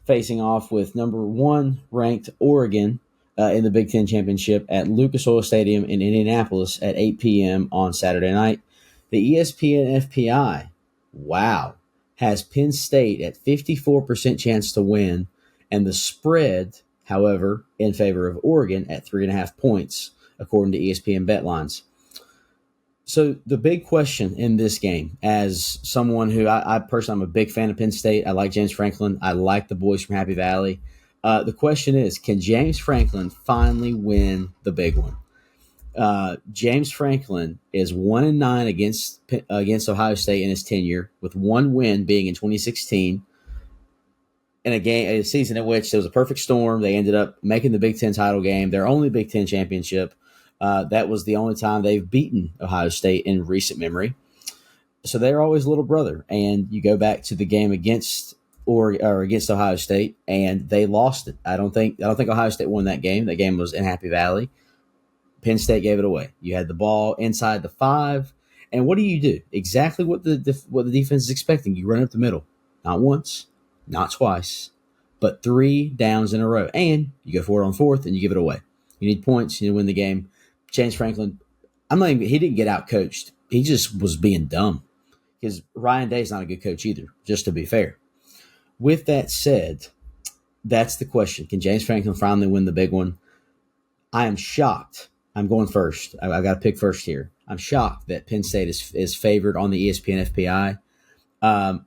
facing off with number one ranked Oregon in the Big Ten Championship at Lucas Oil Stadium in Indianapolis at 8 p.m. on Saturday night. The ESPN FPI, wow, has Penn State at 54% chance to win, and the spread, however, in favor of Oregon at 3.5 points, according to ESPN bet lines. So the big question in this game, as someone who I personally, I'm a big fan of Penn State. I like James Franklin. I like the boys from Happy Valley. The question is, can James Franklin finally win the big one? James Franklin is 1-9 against Ohio State in his tenure, with one win being in 2016. In a season in which there was a perfect storm. They ended up making the Big Ten title game, their only Big Ten championship. That was the only time they've beaten Ohio State in recent memory. So they're always little brother. And you go back to the game against Ohio State, and they lost it. I don't think Ohio State won that game. That game was in Happy Valley. Penn State gave it away. You had the ball inside the 5, and what do? Exactly what the defense is expecting. You run up the middle, not once, not twice, but 3 downs in a row, and you go for it on 4th, and you give it away. You need points. You need to win the game. James Franklin, he didn't get out coached. He just was being dumb, because Ryan Day's not a good coach either, just to be fair. With that said, that's the question. Can James Franklin finally win the big one? I am shocked. I'm going first. I've got to pick first here. I'm shocked that Penn State is favored on the ESPN FPI.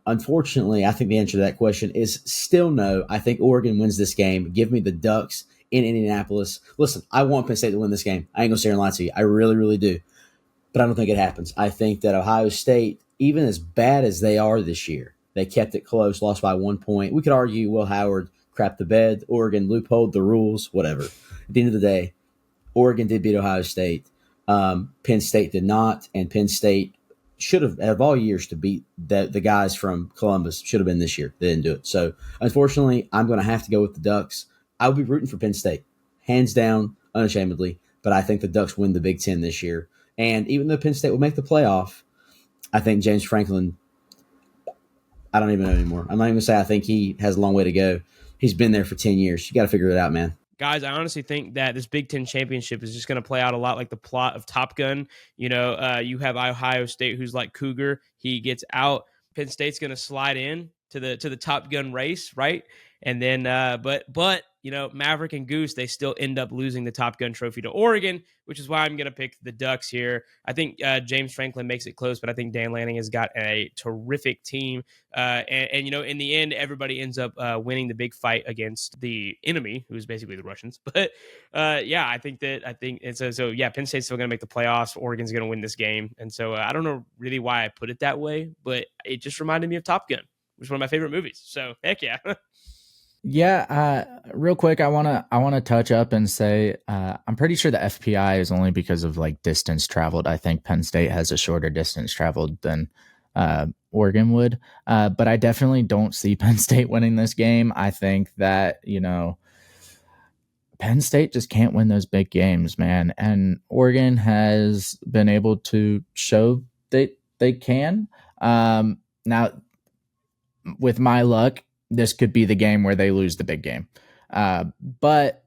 Unfortunately, I think the answer to that question is still no. I think Oregon wins this game. Give me the Ducks in Indianapolis. Listen, I want Penn State to win this game. I ain't going to sit here and lie to you. I really, really do. But I don't think it happens. I think that Ohio State, even as bad as they are this year, they kept it close, lost by 1 point. We could argue Will Howard crapped the bed. Oregon loopholed the rules, whatever. At the end of the day, Oregon did beat Ohio State. Penn State did not, and Penn State should have, out of all years to beat the guys from Columbus, should have been this year. They didn't do it. So, unfortunately, I'm going to have to go with the Ducks. I'll be rooting for Penn State, hands down, unashamedly, but I think the Ducks win the Big Ten this year. And even though Penn State will make the playoff, I think James Franklin, I don't even know anymore. I'm not even going to say I think he has a long way to go. He's been there for 10 years. You got to figure it out, man. Guys, I honestly think that this Big Ten championship is just going to play out a lot like the plot of Top Gun. You have Ohio State, who's like Cougar. He gets out. Penn State's going to slide in to the Top Gun race, right? And then, but Maverick and Goose, they still end up losing the Top Gun trophy to Oregon, which is why I'm going to pick the Ducks here. I think James Franklin makes it close, but I think Dan Lanning has got a terrific team. And in the end, everybody ends up winning the big fight against the enemy, who's basically the Russians. But I think Penn State's still going to make the playoffs. Oregon's going to win this game. And so I don't know really why I put it that way, but it just reminded me of Top Gun, which is one of my favorite movies. So heck yeah. Yeah, real quick, I wanna touch up and say I'm pretty sure the FPI is only because of like distance traveled. I think Penn State has a shorter distance traveled than Oregon would, but I definitely don't see Penn State winning this game. I think that Penn State just can't win those big games, man, and Oregon has been able to show they can. Now, with my luck, this could be the game where they lose the big game. But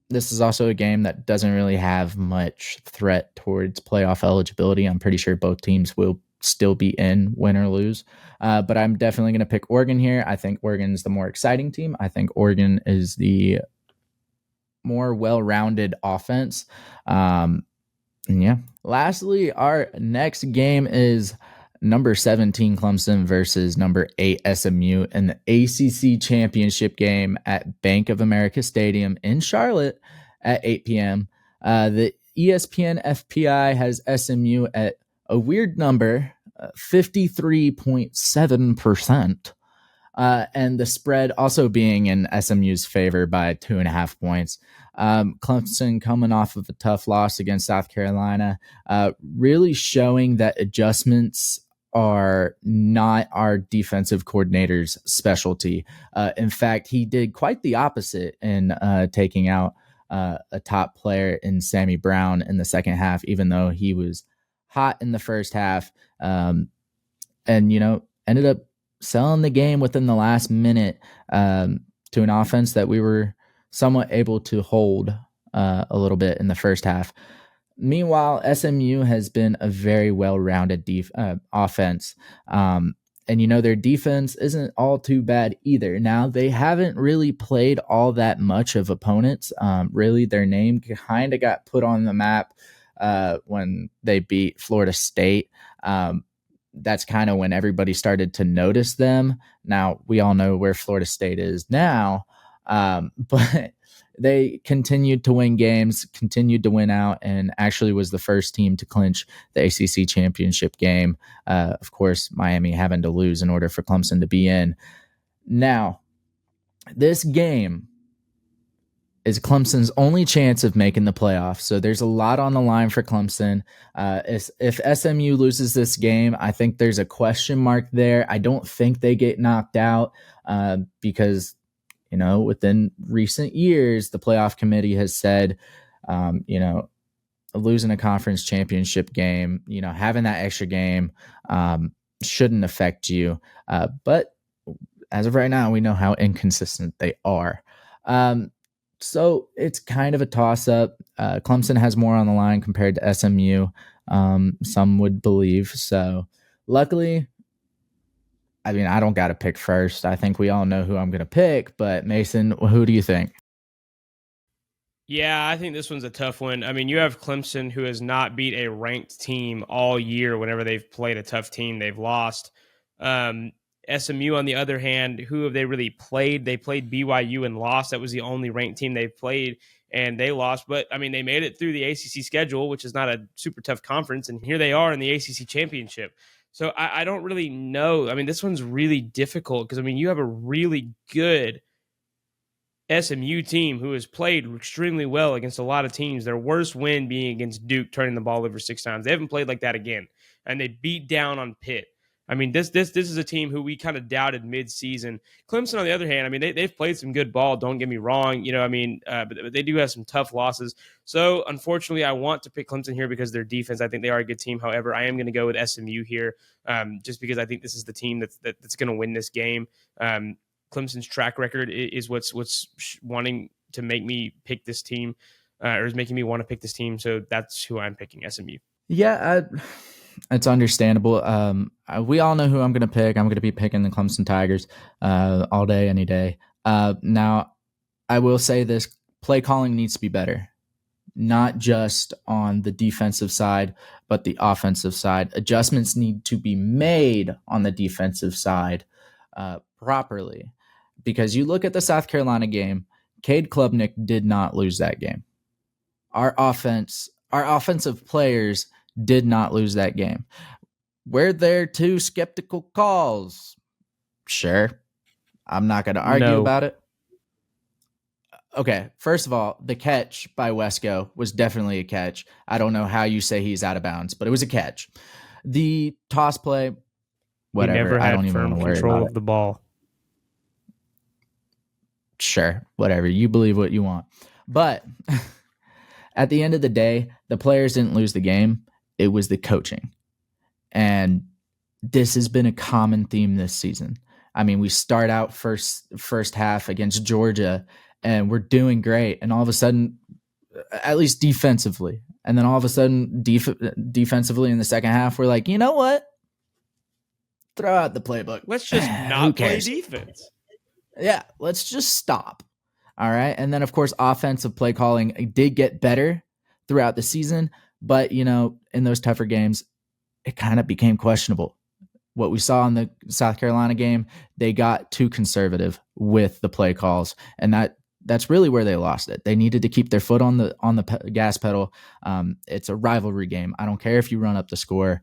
this is also a game that doesn't really have much threat towards playoff eligibility. I'm pretty sure both teams will still be in, win or lose. But I'm definitely going to pick Oregon here. I think Oregon's the more exciting team. I think Oregon is the more well-rounded offense. And yeah. Lastly, our next game is number 17 Clemson versus number 8 SMU in the ACC championship game at Bank of America Stadium in Charlotte at 8 p.m. The ESPN FPI has SMU at a weird number, 53.7%. And the spread also being in SMU's favor by 2.5 points. Clemson coming off of a tough loss against South Carolina, really showing that adjustments are not our defensive coordinator's specialty. In fact, he did quite the opposite in taking out a top player in Sammy Brown in the second half, even though he was hot in the first half, and ended up selling the game within the last minute to an offense that we were somewhat able to hold a little bit in the first half. Meanwhile, SMU has been a very well-rounded offense. And, their defense isn't all too bad either. Now, they haven't really played all that much of opponents. Really, their name kind of got put on the map when they beat Florida State. That's kind of when everybody started to notice them. Now, we all know where Florida State is now, but they continued to win games, continued to win out, and actually was the first team to clinch the ACC championship game. Of course, Miami having to lose in order for Clemson to be in. Now, this game is Clemson's only chance of making the playoffs. So there's a lot on the line for Clemson. If SMU loses this game, I think there's a question mark there. I don't think they get knocked out because, within recent years, the playoff committee has said, losing a conference championship game, having that extra game shouldn't affect you. But as of right now, we know how inconsistent they are. So it's kind of a toss-up. Clemson has more on the line compared to SMU, some would believe. So luckily, I don't got to pick first. I think we all know who I'm going to pick. But Mason, who do you think? Yeah, I think this one's a tough one. You have Clemson, who has not beat a ranked team all year. Whenever they've played a tough team, they've lost. SMU, on the other hand, who have they really played? They played BYU and lost. That was the only ranked team they've played, and they lost. But, they made it through the ACC schedule, which is not a super tough conference, and here they are in the ACC championship. So I don't really know. This one's really difficult because, you have a really good SMU team who has played extremely well against a lot of teams. Their worst win being against Duke, turning the ball over 6 times. They haven't played like that again, and they beat down on Pitt. This is a team who we kind of doubted mid-season. Clemson, on the other hand, they've played some good ball. Don't get me wrong, but they do have some tough losses. So, unfortunately, I want to pick Clemson here because their defense. I think they are a good team. However, I am going to go with SMU here, just because I think this is the team that's going to win this game. Clemson's track record is what's wanting to make me pick this team, or is making me want to pick this team. So that's who I'm picking, SMU. Yeah, it's understandable. We all know who I'm going to pick. I'm going to be picking the Clemson Tigers all day, any day. Now, I will say this. Play calling needs to be better, not just on the defensive side, but the offensive side. Adjustments need to be made on the defensive side properly. Because you look at the South Carolina game, Cade Klubnik did not lose that game. Our offensive players did not lose that game. Were there 2 skeptical calls? Sure. I'm not going to argue about it. Okay, first of all, the catch by Wesco was definitely a catch. I don't know how you say he's out of bounds, but it was a catch. The toss play, whatever. He never had I don't even firm want to worry control about of the ball. Sure, whatever. You believe what you want. But at the end of the day, the players didn't lose the game. It was the coaching. And this has been a common theme this season. We start out first half against Georgia, and we're doing great. And all of a sudden, at least defensively, and then all of a sudden defensively in the second half, we're like, you know what? throw out the playbook. Let's just Who not play cares? defense. Yeah, let's just stop. All right. And then, of course, offensive play calling did get better throughout the season. But, in those tougher games, it kind of became questionable. What we saw in the South Carolina game, they got too conservative with the play calls. And that's really where they lost it. They needed to keep their foot on the gas pedal. It's a rivalry game. I don't care if you run up the score.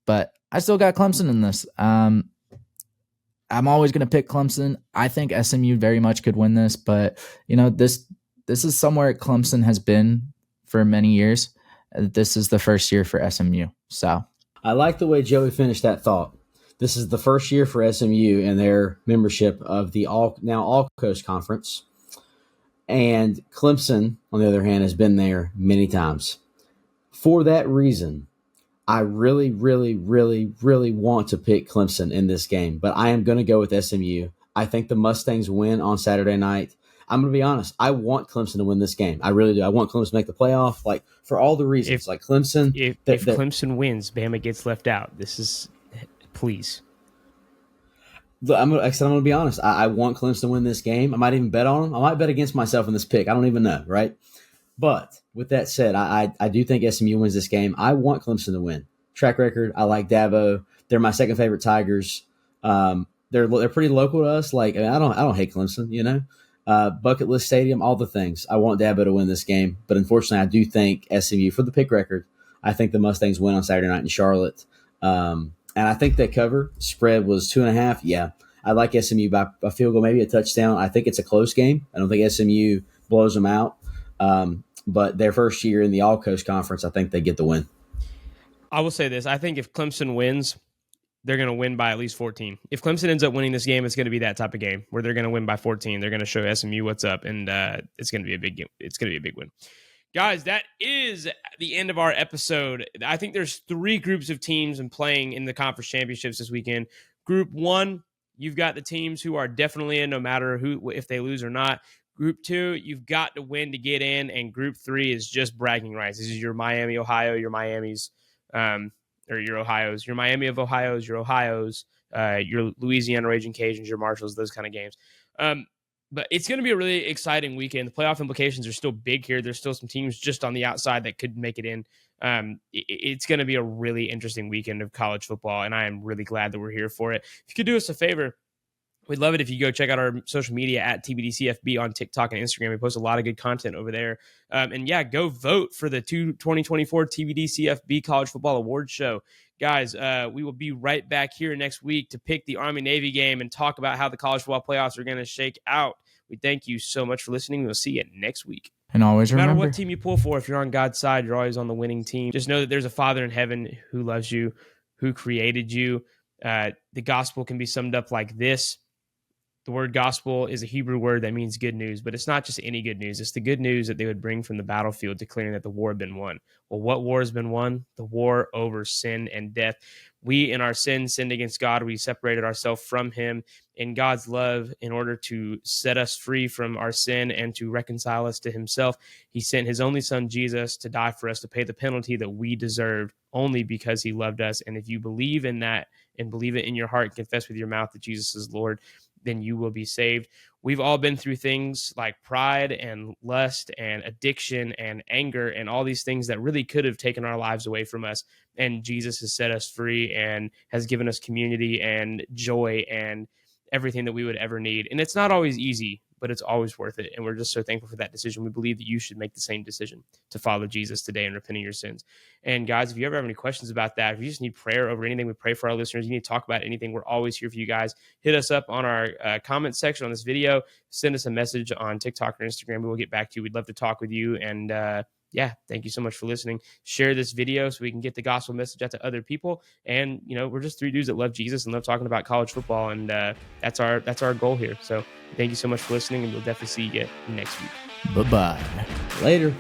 But I still got Clemson in this. I'm always going to pick Clemson. I think SMU very much could win this, but this is somewhere Clemson has been for many years. This is the first year for SMU. So I like the way Joey finished that thought. This is the first year for SMU and their membership of the All Coast Conference. And Clemson, on the other hand, has been there many times. For that reason, I really, really, really, really want to pick Clemson in this game, but I am going to go with SMU. I think the Mustangs win on Saturday night. I'm going to be honest. I want Clemson to win this game. I really do. I want Clemson to make the playoff, for all the reasons. Clemson. If Clemson wins, Bama gets left out. This is, please. I'm going to be honest. I want Clemson to win this game. I might even bet on them. I might bet against myself in this pick. I don't even know, right? But with that said, I do think SMU wins this game. I want Clemson to win. Track record, I like Dabo. They're my second favorite Tigers. They're pretty local to us. I don't hate Clemson. Bucket list stadium, all the things. I want Dabo to win this game, but unfortunately, I do think SMU for the pick record. I think the Mustangs win on Saturday night in Charlotte, and I think they cover. Spread was 2.5. Yeah, I like SMU by a field goal, maybe a touchdown. I think it's a close game. I don't think SMU blows them out. But their first year in the All Coast Conference, I think they get the win. I will say this. I think if Clemson wins, they're going to win by at least 14. If Clemson ends up winning this game, it's going to be that type of game where they're going to win by 14. They're going to show SMU what's up, and it's going to be a big game. It's going to be a big win. Guys, that is the end of our episode. I think there's 3 groups of teams and playing in the conference championships this weekend. Group 1, you've got the teams who are definitely in no matter if they lose or not. Group 2, you've got to win to get in, and Group 3 is just bragging rights. This is your Miami, Ohio, your Miamis, or your Ohio's, your Miami of Ohio's, your Ohio's, your Louisiana Raging Cajuns, your Marshalls, those kind of games. But it's going to be a really exciting weekend. The playoff implications are still big here. There's still some teams just on the outside that could make it in. It's going to be a really interesting weekend of college football, and I am really glad that we're here for it. If you could do us a favor, we'd love it if you go check out our social media at TBD CFB on TikTok and Instagram. We post a lot of good content over there. And yeah, go vote for the 2024 TBD CFB College Football Awards Show. Guys, we will be right back here next week to pick the Army-Navy game and talk about how the college football playoffs are going to shake out. We thank you so much for listening. We'll see you next week. And always remember, no matter what team you pull for, if you're on God's side, you're always on the winning team. Just know that there's a Father in heaven who loves you, who created you. The gospel can be summed up like this. The word gospel is a Hebrew word that means good news, but it's not just any good news. It's the good news that they would bring from the battlefield, declaring that the war had been won. Well, what war has been won? The war over sin and death. We, in our sin, sinned against God. We separated ourselves from him. In God's love, in order to set us free from our sin and to reconcile us to himself, he sent his only son, Jesus, to die for us, to pay the penalty that we deserved only because he loved us. And if you believe in that and believe it in your heart and confess with your mouth that Jesus is Lord, then you will be saved. We've all been through things like pride and lust and addiction and anger and all these things that really could have taken our lives away from us. And Jesus has set us free and has given us community and joy and everything that we would ever need. And it's not always easy, but it's always worth it. And we're just so thankful for that decision. We believe that you should make the same decision to follow Jesus today and repent of your sins. And guys, if you ever have any questions about that, if you just need prayer over anything, we pray for our listeners, you need to talk about anything, we're always here for you guys. Hit us up on our comment section on this video. Send us a message on TikTok or Instagram. We will get back to you. We'd love to talk with you. And yeah, thank you so much for listening. Share this video so we can get the gospel message out to other people. And, we're just 3 dudes that love Jesus and love talking about college football. And that's our goal here. So thank you so much for listening, and we'll definitely see you next week. Bye-bye. Later.